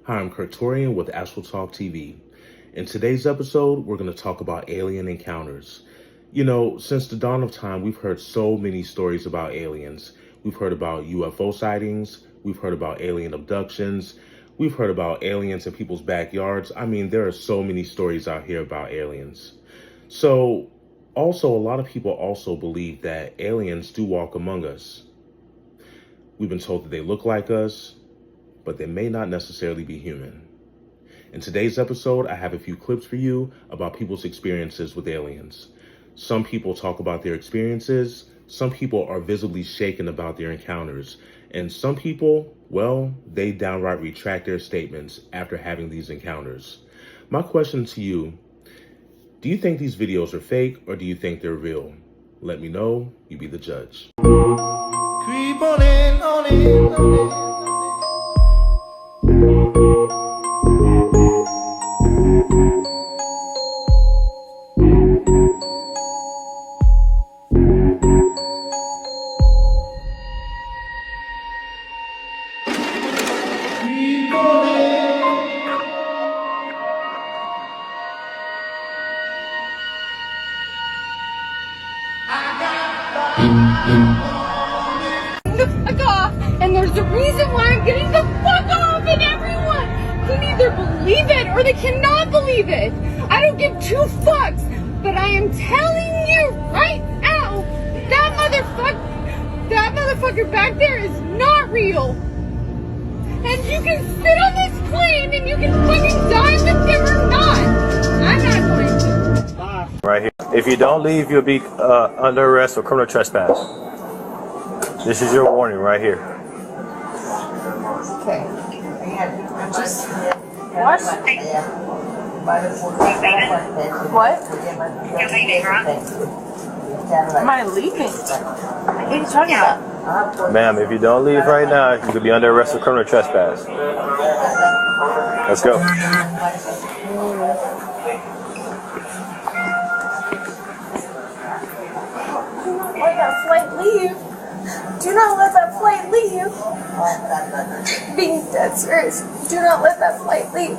Hi, I'm Kurtorian with Astral Talk TV. In today's episode, we're going to talk about alien encounters. You know, since the dawn of time, we've heard so many stories about aliens. We've heard about UFO sightings. We've heard about alien abductions. We've heard about aliens in people's backyards. I mean, there are so many stories out here about aliens. So, also, a lot of people also believe that aliens do walk among us. We've been told that they look like us, but they may not necessarily be human. In today's episode, I have a few clips for you about people's experiences with aliens. Some people talk about their experiences, some people are visibly shaken about their encounters, and some people, well, they downright retract their statements after having these encounters. My question to you, do you think these videos are fake or do you think they're real? Let me know, you be the judge. Creep on in, on in, on in. The fuck off, and there's a reason why I'm getting the fuck off, and everyone can either believe it or they cannot believe it. I don't give two fucks, but I am telling you right now, that motherfucker back there is not real. And you can sit on this plane and you can fucking die with him or not. I'm not going to. Right here. If you don't leave, you'll be under arrest for criminal trespass. This is your warning right here. Okay. Just what? What? Am I leaving? What are you talking about? Ma'am, if you don't leave right now, you could be under arrest for criminal trespass. Let's go. Let that flight leave. Do not let that flight leave. Being dead serious. Do not let that flight leave.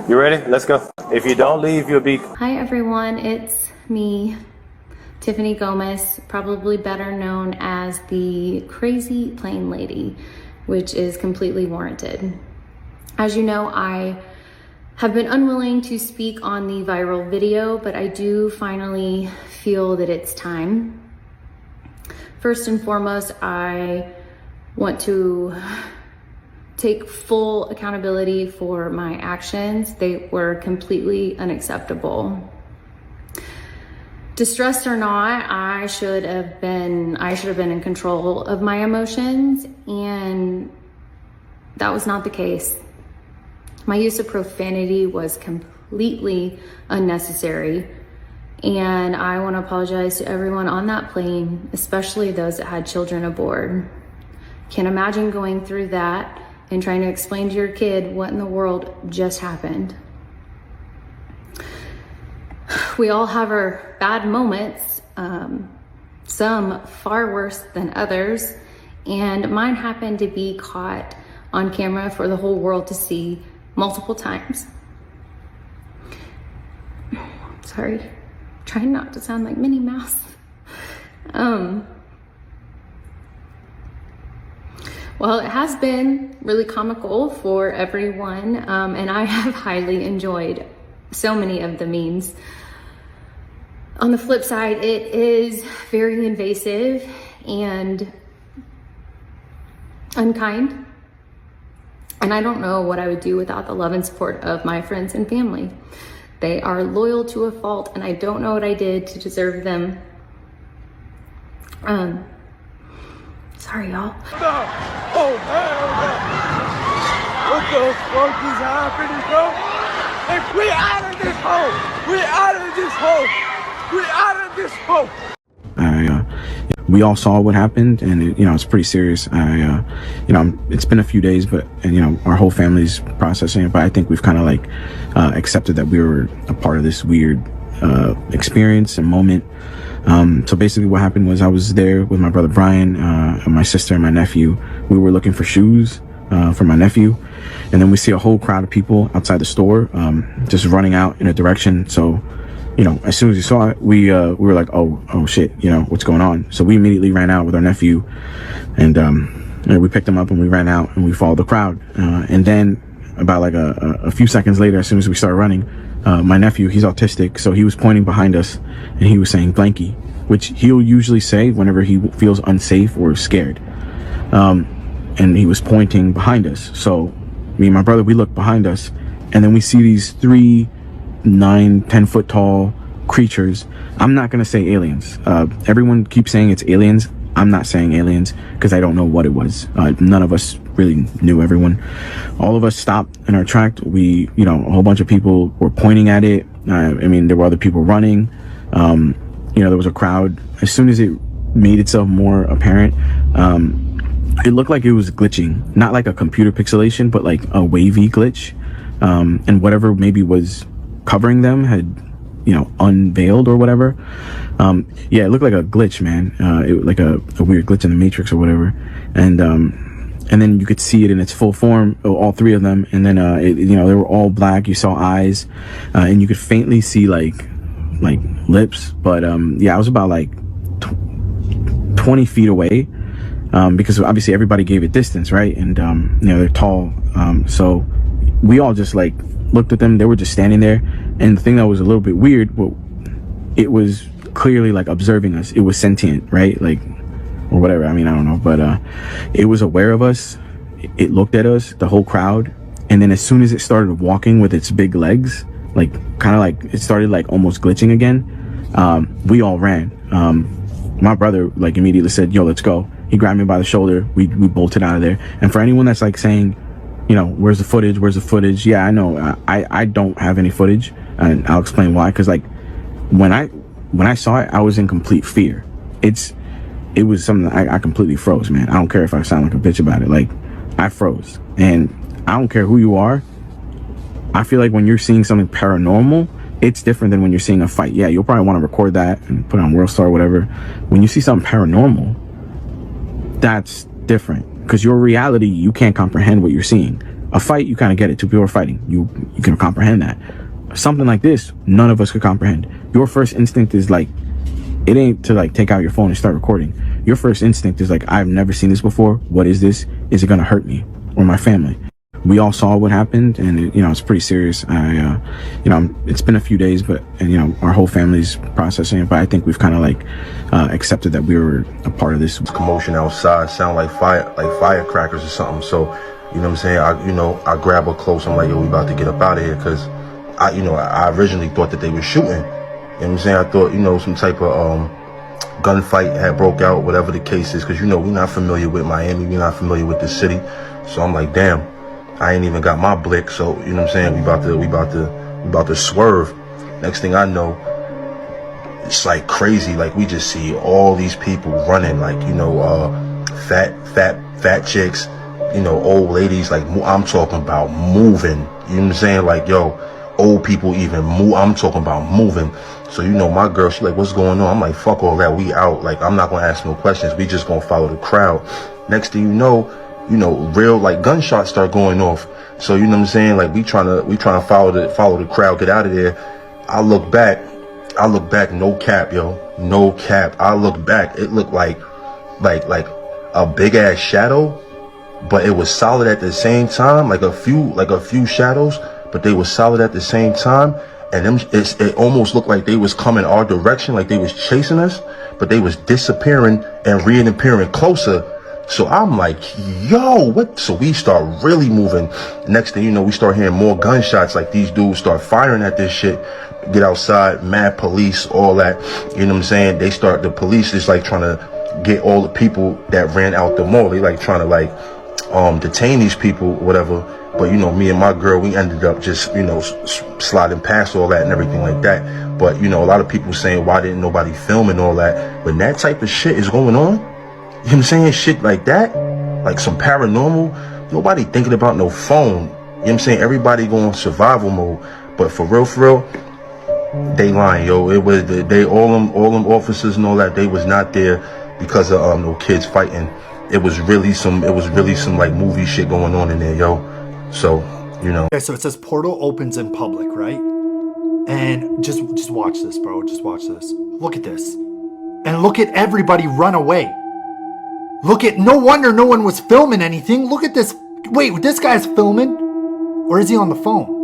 You ready? Let's go. If you don't leave, you'll be... Hi everyone, it's me, Tiffany Gomez, probably better known as the Crazy Plane Lady, which is completely warranted. As you know, I have been unwilling to speak on the viral video, but I do finally feel that it's time. First and foremost, I want to take full accountability for my actions. They were completely unacceptable. Distressed or not, I should have been in control of my emotions, and that was not the case. My use of profanity was completely unnecessary, and I want to apologize to everyone on that plane, especially those that had children aboard. Can't imagine going through that and trying to explain to your kid what in the world just happened. We all have our bad moments, some far worse than others, and mine happened to be caught on camera for the whole world to see multiple times. Sorry, trying not to sound like Minnie Mouse. Well, it has been really comical for everyone, and I have highly enjoyed so many of the memes. On the flip side, it is very invasive and unkind, and I don't know what I would do without the love and support of my friends and family. They are loyal to a fault, and I don't know what I did to deserve them. Sorry, y'all. Oh, hell no. What the fuck is happening, bro? Hey, we out of this hole. We out of this hole. We out of this hole. We all saw what happened, and it's pretty serious. It's been a few days, but our whole family's processing it. But I think we've kind of accepted that we were a part of this weird experience and moment. So basically what happened was I was there with my brother Brian, and my sister and my nephew. We were looking for shoes for my nephew. And then we see a whole crowd of people outside the store, just running out in a direction. So, as soon as we saw it, we were like, oh shit, what's going on? So we immediately ran out with our nephew, and we picked him up and we ran out and we followed the crowd. And then about like a few seconds later, as soon as we started running, my nephew, he's autistic, so he was pointing behind us and he was saying blanky, which he'll usually say whenever he feels unsafe or scared. And he was pointing behind us. So me and my brother, we look behind us, and then we see these 3, 9, 10 foot tall creatures. I'm not gonna say aliens. Everyone keeps saying it's aliens. I'm not saying aliens because I don't know what it was. None of us really knew. Everyone, all of us stopped in our track. We, a whole bunch of people were pointing at it. There were other people running. There was a crowd. As soon as it made itself more apparent, it looked like it was glitching, not like a computer pixelation, but like a wavy glitch. And whatever maybe was covering them had, unveiled or whatever. It looked like a glitch, man. It like a weird glitch in the Matrix or whatever. And then you could see it in its full form, all 3 of them. And then, they were all black. You saw eyes, and you could faintly see like lips. But, I was about like 20 feet away. Because obviously everybody gave it distance, right? And, they're tall. So we all just like looked at them. They were just standing there. And the thing that was a little bit weird, it was clearly like observing us. It was sentient, right? Like, or whatever. I don't know. But, it was aware of us. It looked at us, the whole crowd. And then as soon as it started walking with its big legs, like kind of like it started like almost glitching again, we all ran. My brother like immediately said, yo, let's go. He grabbed me by the shoulder. We bolted out of there. And for anyone that's like saying, where's the footage? Yeah, I know. I don't have any footage, and I'll explain why. Because like when I saw it, I was in complete fear. It was something I completely froze, man. I don't care if I sound like a bitch about it. Like, I froze. And I don't care who you are. I feel like when you're seeing something paranormal, it's different than when you're seeing a fight. Yeah, you'll probably want to record that and put it on World or whatever. When you see something paranormal, that's different, because your reality, you can't comprehend what you're seeing. A fight, you kind of get it. 2 people are fighting, you can comprehend that. Something like this, none of us could comprehend. Your first instinct is like, it ain't to like take out your phone and start recording. Your first instinct is like, I've never seen this before. What is this? Is it gonna hurt me or my family? We all saw what happened, and it's pretty serious. It's been a few days, but our whole family's processing it. But I think we've kind of like accepted that we were a part of this. Commotion outside, sound like firecrackers or something. So, what I'm saying? I grab her close. I'm like, yo, we about to get up out of here, because I originally thought that they were shooting. You know what I'm saying? I thought some type of gunfight had broke out, whatever the case is, because we're not familiar with Miami, we're not familiar with the city. So I'm like, damn. I ain't even got my blick, so what I'm saying, we about to swerve. Next thing I know, it's like crazy. Like, we just see all these people running, like fat chicks, old ladies. Like, I'm talking about moving. You know what I'm saying? Like, yo, old people even move. I'm talking about moving. So my girl, she like, what's going on? I'm like, fuck all that. We out. Like, I'm not gonna ask no questions. We just gonna follow the crowd. Next thing you know, real like gunshots start going off. So what I'm saying, like we trying to follow the crowd, get out of there. I look back, no cap, yo, no cap. I look back, it looked like a big ass shadow, but it was solid at the same time, like a few shadows, but they were solid at the same time. And it almost looked like they was coming our direction, like they was chasing us, but they was disappearing and reappearing closer. So I'm like, yo, what? So we start really moving. Next thing we start hearing more gunshots. Like, these dudes start firing at this shit. Get outside, mad police, all that. You know what I'm saying? The police is like trying to get all the people that ran out the mall. They like trying to like detain these people, whatever. But me and my girl, we ended up just sliding past all that and everything like that. But a lot of people saying, why didn't nobody film and all that? When that type of shit is going on, you know what I'm saying, shit like that, like some paranormal, nobody thinking about no phone. You know what I'm saying? Everybody going survival mode. But for real, they lying, yo. It was all them officers and all that. They was not there because of no kids fighting. it was really some like movie shit going on in there, yo. So, you know. Okay, so it says portal opens in public, right? And just watch this, bro. Just watch this. Look at this. And look at everybody run away. Look at, no wonder no one was filming anything. Look at this. Wait, this guy's filming? Or is he on the phone?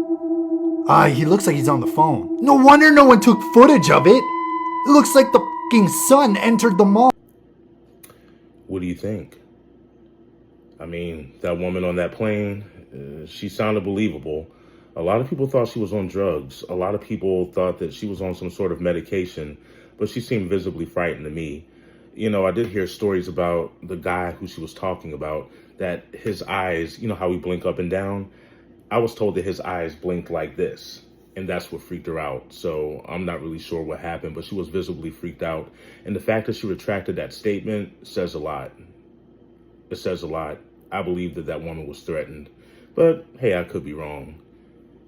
He looks like he's on the phone. No wonder no one took footage of it. It looks like the fucking sun entered the mall. What do you think? I mean, that woman on that plane, she sounded believable. A lot of people thought she was on drugs. A lot of people thought that she was on some sort of medication, but she seemed visibly frightened to me. You know, I did hear stories about the guy who she was talking about, that his eyes, you know how we blink up and down? I was told that his eyes blinked like this, and that's what freaked her out. So I'm not really sure what happened, but she was visibly freaked out. And the fact that she retracted that statement says a lot. It says a lot. I believe that that woman was threatened, but hey, I could be wrong.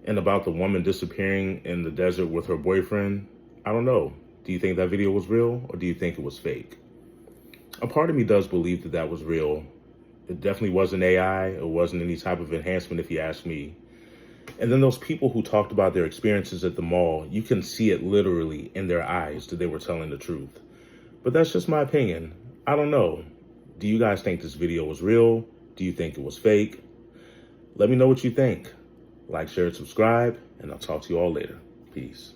And about the woman disappearing in the desert with her boyfriend, I don't know. Do you think that video was real, or do you think it was fake? A part of me does believe that that was real. It definitely wasn't AI. It wasn't any type of enhancement, if you ask me. And then those people who talked about their experiences at the mall, you can see it literally in their eyes that they were telling the truth. But that's just my opinion. I don't know. Do you guys think this video was real? Do you think it was fake? Let me know what you think. Like, share, and subscribe, and I'll talk to you all later. Peace.